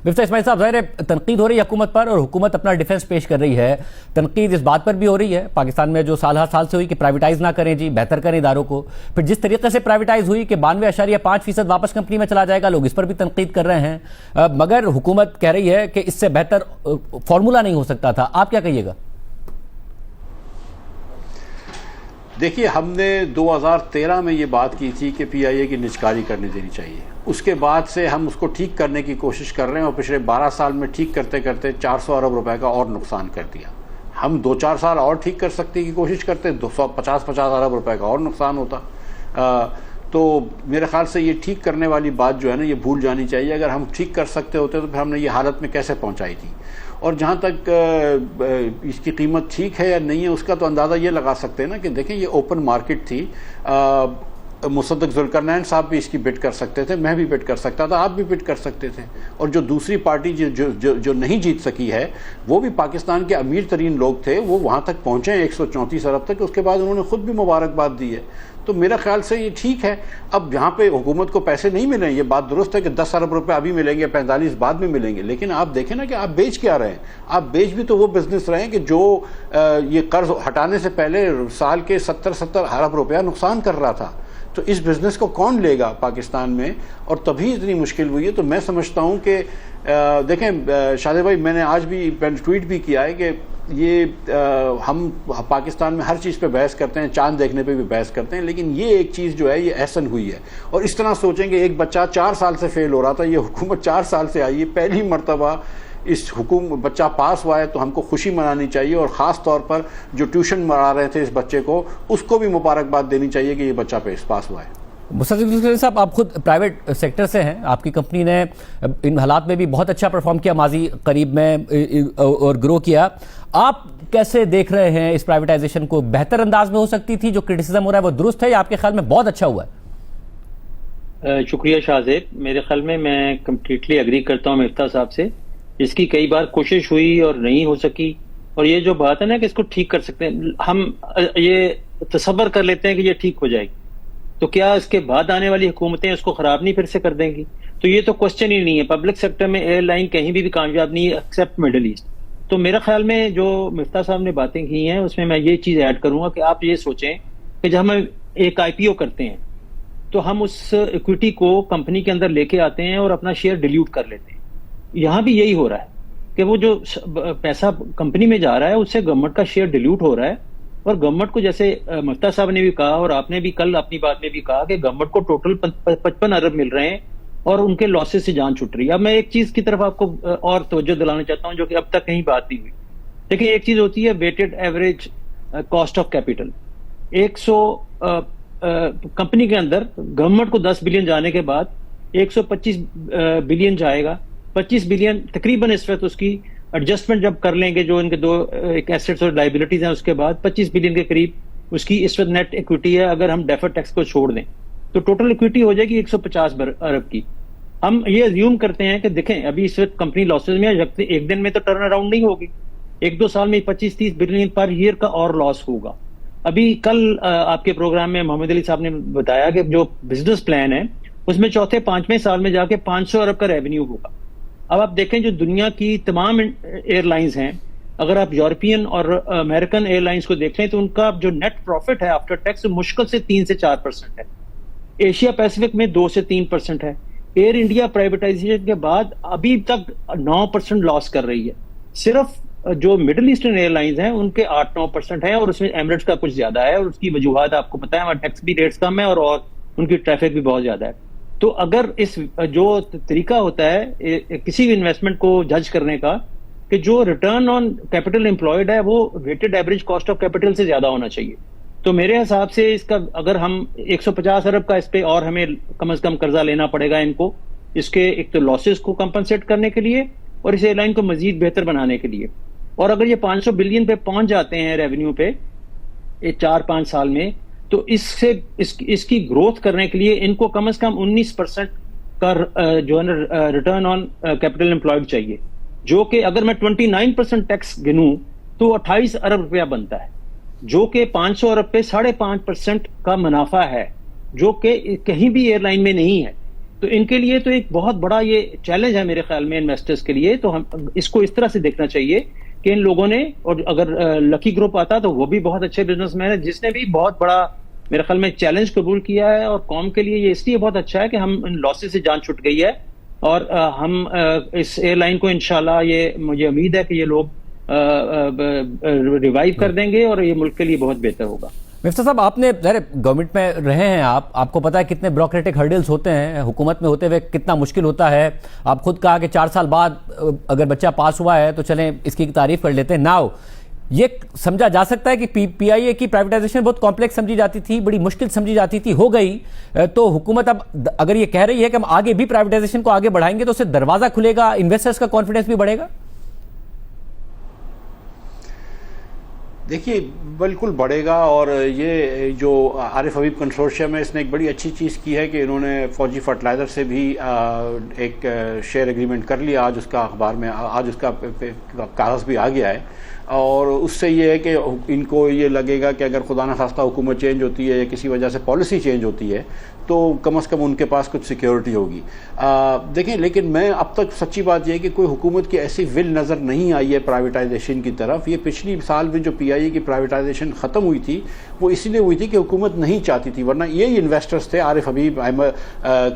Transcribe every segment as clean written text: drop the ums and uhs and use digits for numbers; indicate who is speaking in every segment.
Speaker 1: मिफ्ता इस्माइल साहब, ज़ाहिर है तनकीद हो रही है हुकूमत पर और हुकूमत अपना डिफेंस पेश कर रही है। तनकीद इस बात पर भी हो रही है पाकिस्तान में जो साल हर साल से हुई कि प्राइवेटाइज ना करें जी, बेहतर करें इदारों को। फिर जिस तरीके से प्राइवेटाइज हुई कि 92.5% वापस कंपनी में चला जाएगा, लोग इस पर भी तनकीद कर रहे हैं, मगर हुकूमत कह रही है कि इससे बेहतर फॉर्मूला नहीं हो सकता था। आप क्या कहिएगा?
Speaker 2: देखिए, हमने 2013 में ये बात की थी कि पीआईए की निजकारी करने देनी चाहिए। उसके बाद से हम उसको ठीक करने की कोशिश कर रहे हैं और पिछले 12 साल में ठीक करते करते 400 अरब रुपए का और नुकसान कर दिया। हम 2-4 साल और ठीक कर सकने की कोशिश करते, 250 अरब रुपए का और नुकसान होता। तो मेरे ख्याल से ये ठीक करने वाली बात जो है ना, ये भूल जानी चाहिए। अगर हम ठीक कर सकते होते तो फिर हमने ये हालत में कैसे पहुंचाई थी। और जहाँ तक इसकी कीमत ठीक है या नहीं है, उसका तो अंदाज़ा ये लगा सकते हैं ना कि देखें, ये ओपन मार्केट थी। मुसद्दक जुल्करनैन साहब भी इसकी बिड कर सकते थे, मैं भी बिड कर सकता था, आप भी बिड कर सकते थे। और जो दूसरी पार्टी जो नहीं जीत सकी है, वो भी पाकिस्तान के अमीर तरीन लोग थे, वो वहाँ तक पहुँचे 134 अरब तक। उसके बाद उन्होंने खुद भी मुबारकबाद दी है। तो मेरा ख्याल से ये ठीक है। अब जहाँ पे हुकूमत को पैसे नहीं मिले, ये बात दुरुस्त है कि 10 अरब रुपए अभी मिलेंगे, 45 बाद में मिलेंगे, लेकिन आप देखें ना कि आप बेच क्या रहे हैं। आप बेच भी तो वो बिजनेस रहे हैं कि जो ये कर्ज हटाने से पहले साल के 70 अरब रुपया नुकसान कर रहा था। तो इस बिजनेस को कौन लेगा पाकिस्तान में, और तभी इतनी मुश्किल हुई है। तो मैं समझता हूँ कि देखें शादिर भाई, मैंने आज भी ट्वीट भी किया है कि ये हम पाकिस्तान में हर चीज़ पे बहस करते हैं, चांद देखने पे भी बहस करते हैं, लेकिन ये एक चीज़ जो है ये एहसन हुई है। और इस तरह सोचेंगे, एक बच्चा 4 साल से फेल हो रहा था, ये हुकूमत 4 साल से आई है, पहली मरतबा इस बच्चा पास हुआ है, तो हमको खुशी मनानी चाहिए। और ख़ास तौर पर जो ट्यूशन पढ़ा रहे थे इस बच्चे को, उसको भी मुबारकबाद देनी चाहिए कि ये बच्चा पास हुआ है।
Speaker 1: मुस्तफा साहब, आप खुद प्राइवेट सेक्टर से हैं, आपकी कंपनी ने इन हालात में भी बहुत अच्छा परफॉर्म किया, माजी करीब में और ग्रो किया। आप कैसे देख रहे हैं इस प्राइवेटाइजेशन को? बेहतर अंदाज में हो सकती थी, जो क्रिटिसिज्म हो रहा है वो दुरुस्त है, या आपके ख्याल में बहुत अच्छा हुआ है?
Speaker 3: शुक्रिया शाहजेब। मेरे ख्याल में मैं कंप्लीटली एग्री करता हूँ मिफ्ता साहब से। इसकी कई बार कोशिश हुई और नहीं हो सकी, और ये जो बात है ना कि इसको ठीक कर सकते हैं, हम ये तसव्वुर कर लेते हैं कि ये ठीक हो जाएगी, तो क्या इसके बाद आने वाली हुकूमतें उसको खराब नहीं फिर से कर देंगी? तो ये तो क्वेश्चन ही नहीं है। पब्लिक सेक्टर में एयरलाइन कहीं भी कामयाब नहीं है एक्सेप्ट मिडिल ईस्ट। तो मेरे ख्याल में जो मिफ्ता साहब ने बातें की हैं, उसमें मैं ये चीज ऐड करूंगा कि आप ये सोचें कि जब हम एक आईपीओ करते हैं तो हम उस इक्विटी को कंपनी के अंदर लेके आते हैं और अपना शेयर डिल्यूट कर लेते हैं। यहाँ भी यही हो रहा है कि वो जो पैसा कंपनी में जा रहा है, उससे गवर्नमेंट का शेयर डिल्यूट हो रहा है। और गवर्नमेंट को, जैसे मुफ्ता साहब ने भी कहा और आपने भी कल अपनी बात में भी कहा, कि गवर्नमेंट को टोटल 55 अरब मिल रहे हैं और उनके लॉसेस से जान छूट रही है। अब मैं एक चीज की तरफ आपको और तवज्जो दिलाना चाहता हूं, जो कि अब तक कहीं बात नहीं हुई। देखिए, एक चीज होती है weighted average cost of capital. 100 company के अंदर गवर्नमेंट को 10 बिलियन जाने के बाद 125 बिलियन जाएगा। 25 बिलियन तकरीबन इस वक्त उसकी एडजस्टमेंट जब कर लेंगे, जो इनके दो एक एसेट्स और लाइबिलिटीज हैं, उसके बाद 25 बिलियन के करीब उसकी इस वक्त नेट इक्विटी है। अगर हम डेफर्ड टैक्स को छोड़ दें तो टोटल इक्विटी हो जाएगी 150 अरब की। हम ये अज्यूम करते हैं कि देखें, अभी इस वक्त कंपनी लॉसेज में है, एक दिन में तो टर्न अराउंड नहीं होगी, 1-2 साल में 25-30 बिलियन पर ईयर का और लॉस होगा। अभी कल आपके प्रोग्राम में मोहम्मद अली साहब ने बताया कि जो बिजनेस प्लान है उसमें चौथे 5वें साल में जाके 500 अरब का रेवेन्यू होगा। अब आप देखें, जो दुनिया की तमाम एयरलाइंस हैं, अगर आप यूरोपियन और अमेरिकन एयरलाइंस को देख लें तो उनका जो नेट प्रॉफिट है आफ्टर टैक्स मुश्किल से 3 से 4% है। एशिया पैसिफिक में 2 से 3% है। एयर इंडिया प्राइवेटाइजेशन के बाद अभी तक 9% लॉस कर रही है। सिर्फ जो मिडिल ईस्टर्न एयरलाइंस हैं उनके 8-9% है, और उसमें एमिरेट्स का कुछ ज्यादा है, और उसकी वजूहत आपको पता है, वहाँ टैक्स भी रेट्स कम है और उनकी ट्रैफिक भी बहुत ज्यादा है। तो अगर इस जो तरीका होता है किसी भी इन्वेस्टमेंट को जज करने का, कि जो रिटर्न ऑन कैपिटल एम्प्लॉयड है वो weighted average cost of capital से ज्यादा होना चाहिए। तो मेरे हिसाब से इसका, अगर हम 150 अरब का इस पे और हमें कम से कम कर्जा लेना पड़ेगा इनको, इसके एक तो लॉसेस को कंपनसेट करने के लिए और इस एयरलाइन को मजीद बेहतर बनाने के लिए। और अगर ये 500 बिलियन पे पहुंच जाते हैं रेवेन्यू पे 4-5 साल में, तो इसकी ग्रोथ करने के लिए इनको कम से कम 19% का जो है ना रिटर्न ऑन कैपिटल एम्प्लॉयड चाहिए, जो कि अगर मैं 29% टैक्स गिनूं तो 28 अरब रुपया बनता है, जो कि 500 अरब पे 5.5% का मुनाफा है, जो कि कहीं भी एयरलाइन में नहीं है। तो इनके लिए तो एक बहुत बड़ा ये चैलेंज है मेरे ख्याल में इन्वेस्टर्स के लिए। तो हम इसको इस तरह से देखना चाहिए कि इन लोगों ने, और अगर लकी ग्रुप आता तो वो भी बहुत अच्छे बिजनेसमैन है, जिसने भी बहुत बड़ा मेरे ख्याल में चैलेंज कबूल किया है। और कौम के लिए ये इसलिए बहुत अच्छा है कि हम इन लॉसेस से जान छूट गई है, और हम इस एयरलाइन को इंशाल्लाह, ये मुझे उम्मीद है कि ये लोग रिवाइव कर देंगे और ये मुल्क के लिए बहुत बेहतर होगा।
Speaker 1: मिफ्ता साहब, आपने गवर्नमेंट में रहे हैं, आपको पता है कितने ब्यूरोक्रेटिक हर्डल्स होते हैं, हुकूमत में होते हुए कितना मुश्किल होता है। आप खुद कहा कि 4 साल बाद अगर बच्चा पास हुआ है तो चलें इसकी तारीफ कर लेते हैं। नाउ ये समझा जा सकता है कि पीआईए की प्राइवेटाइजेशन बहुत कॉम्प्लेक्स समझी जाती थी, बड़ी मुश्किल समझी जाती थी, हो गई, तो हुकूमत अब अगर ये कह रही है कि हम आगे भी प्राइवेटाइजेशन को आगे बढ़ाएंगे तो उससे दरवाजा खुलेगा, इन्वेस्टर्स का कॉन्फिडेंस भी बढ़ेगा।
Speaker 2: देखिए, बिल्कुल बढ़ेगा। और ये जो आरिफ हबीब कंसोर्शियम है, इसने एक बड़ी अच्छी चीज़ की है कि इन्होंने फौजी फर्टिलाइज़र से भी एक शेयर एग्रीमेंट कर लिया। आज उसका अखबार में आज उसका कागज़ भी आ गया है, और उससे ये है कि इनको ये लगेगा कि अगर खुदा न खास्ता हुकूमत चेंज होती है या किसी वजह से पॉलिसी चेंज होती है तो कम से कम उनके पास कुछ सिक्योरिटी होगी। देखें, लेकिन मैं अब तक सच्ची बात यह है कि कोई हुकूमत की ऐसी विल नज़र नहीं आई है प्राइवेटाइजेशन की तरफ। ये पिछली साल भी जो पीआईए की प्राइवेटाइजेशन ख़त्म हुई थी वो इसलिए हुई थी कि हुकूमत नहीं चाहती थी, वरना यही इन्वेस्टर्स थे। आरिफ हबीब अहमद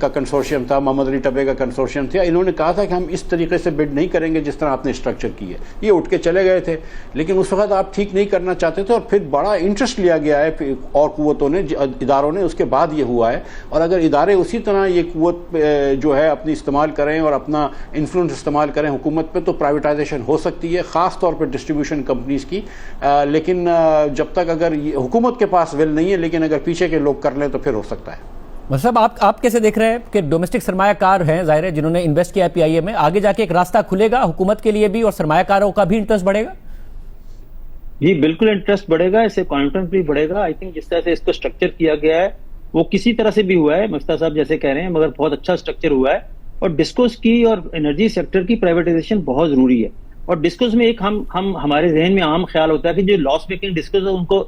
Speaker 2: का कंसोर्शियम था, मोहम्मद अली टब्बे का कंसोर्शियम था। इन्होंने कहा था कि हम इस तरीके से बिड नहीं करेंगे जिस तरह आपने स्ट्रक्चर की है। ये उठ के चले गए थे, लेकिन उस वक्त आप ठीक नहीं करना चाहते थे, और फिर बड़ा इंटरेस्ट लिया गया है और कुव्वतों ने, इदारों ने, उसके बाद ये हुआ है। और अगर इदारे उसी तरह ये कुव्वत जो है अपनी इस्तेमाल करें और अपना इन्फ्लुएंस इस्तेमाल करें हुकूमत पे, तो प्राइवेटाइजेशन हो सकती है, ख़ास तौर पर डिस्ट्रीब्यूशन कंपनीज की। लेकिन जब तक अगर हुकूमत के पास विल नहीं है, लेकिन अगर पीछे के लोग कर लें तो फिर हो सकता है।
Speaker 1: मतलब आप कैसे देख रहे हैं कि डोमेस्टिक सरमायाकार हैं, जाहिर है, जिन्होंने इन्वेस्ट किया पीआईए में, आगे जाके एक रास्ता खुलेगा हुकूमत के लिए भी और सरमायाकारों का भी इंटरेस्ट बढ़ेगा?
Speaker 3: जी बिल्कुल, इंटरेस्ट बढ़ेगा, इससे कॉन्फिडेंस भी बढ़ेगा। आई थिंक जिस तरह से इसको स्ट्रक्चर किया गया है वो किसी तरह से भी हुआ है, मुफ्ता साहब जैसे कह रहे हैं, मगर बहुत अच्छा स्ट्रक्चर हुआ है। और डिस्कोस की और एनर्जी सेक्टर की प्राइवेटाइजेशन बहुत जरूरी है। और डिस्कोस में एक हम हमारे जहन में आम ख्याल होता है कि जो लॉस मेकिंग डिस्कोस है उनको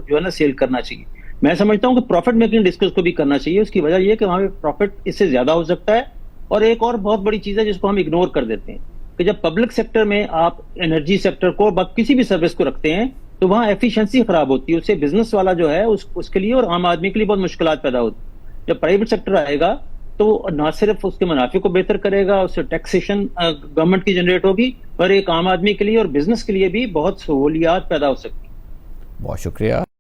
Speaker 3: जो है ना सेल करना चाहिए। मैं समझता हूँ कि प्रॉफिट मेकिंग डिस्कोस को भी करना चाहिए। उसकी वजह यह है कि वहां पे प्रॉफिट इससे ज्यादा हो सकता है। और एक और बहुत बड़ी चीज है जिसको हम इग्नोर कर देते हैं कि जब पब्लिक सेक्टर में आप एनर्जी सेक्टर को किसी भी सर्विस को रखते हैं तो वहां एफिशिएंसी खराब होती है, उससे बिजनेस वाला जो है उसके लिए और आम आदमी के लिए बहुत मुश्किलात पैदा होती है। जब प्राइवेट सेक्टर आएगा तो ना सिर्फ उसके मुनाफे को बेहतर करेगा, उससे टैक्सेशन गवर्नमेंट की जनरेट होगी, और एक आम आदमी के लिए और बिजनेस के लिए भी बहुत सहूलियात पैदा हो सकती है।
Speaker 1: बहुत शुक्रिया।